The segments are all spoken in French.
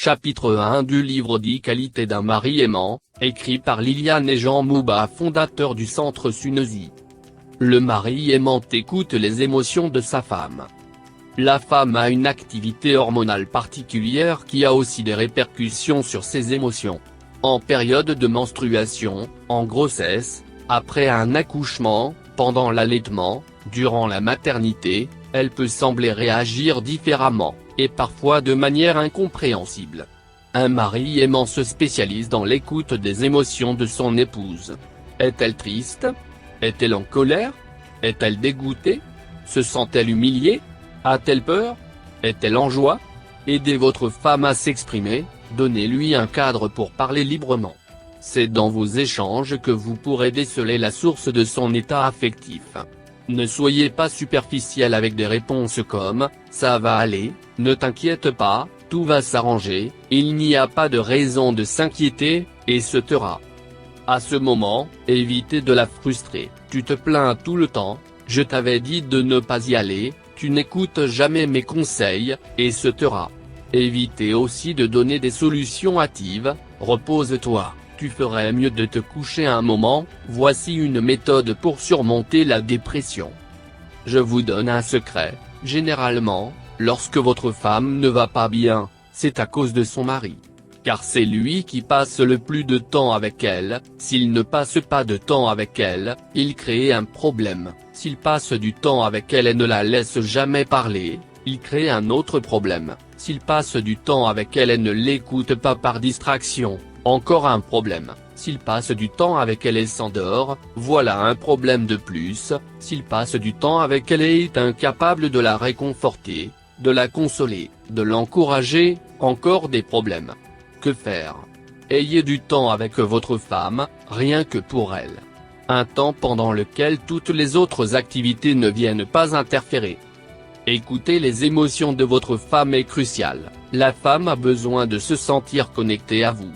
Chapitre 1 du livre dit Qualité d'un mari aimant, écrit par Liliane et Jean Mouba, fondateur du centre Sunezi. Le mari aimant écoute les émotions de sa femme. La femme a une activité hormonale particulière qui a aussi des répercussions sur ses émotions. En période de menstruation, en grossesse, après un accouchement, pendant l'allaitement, durant la maternité, elle peut sembler réagir différemment, et parfois de manière incompréhensible. Un mari aimant se spécialise dans l'écoute des émotions de son épouse. Est-elle triste? Est-elle en colère? Est-elle dégoûtée? Se sent-elle humiliée? A-t-elle peur? Est-elle en joie? Aidez votre femme à s'exprimer, donnez-lui un cadre pour parler librement. C'est dans vos échanges que vous pourrez déceler la source de son état affectif. Ne soyez pas superficiel avec des réponses comme « ça va aller, ne t'inquiète pas, tout va s'arranger, il n'y a pas de raison de s'inquiéter, etc. » À ce moment, évitez de la frustrer. Tu te plains tout le temps, je t'avais dit de ne pas y aller, tu n'écoutes jamais mes conseils, etc. Évitez aussi de donner des solutions hâtives, repose-toi. Tu ferais mieux de te coucher un moment, voici une méthode pour surmonter la dépression. Je vous donne un secret, généralement, lorsque votre femme ne va pas bien, c'est à cause de son mari. Car c'est lui qui passe le plus de temps avec elle, s'il ne passe pas de temps avec elle, il crée un problème, s'il passe du temps avec elle et ne la laisse jamais parler, il crée un autre problème, s'il passe du temps avec elle et ne l'écoute pas par distraction, encore un problème, s'il passe du temps avec elle et s'endort, voilà un problème de plus, s'il passe du temps avec elle et est incapable de la réconforter, de la consoler, de l'encourager, encore des problèmes. Que faire? Ayez du temps avec votre femme, rien que pour elle. Un temps pendant lequel toutes les autres activités ne viennent pas interférer. Écouter les émotions de votre femme est crucial, la femme a besoin de se sentir connectée à vous.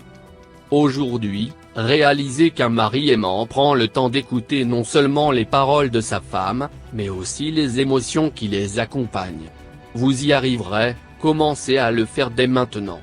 Aujourd'hui, réalisez qu'un mari aimant prend le temps d'écouter non seulement les paroles de sa femme, mais aussi les émotions qui les accompagnent. Vous y arriverez, commencez à le faire dès maintenant.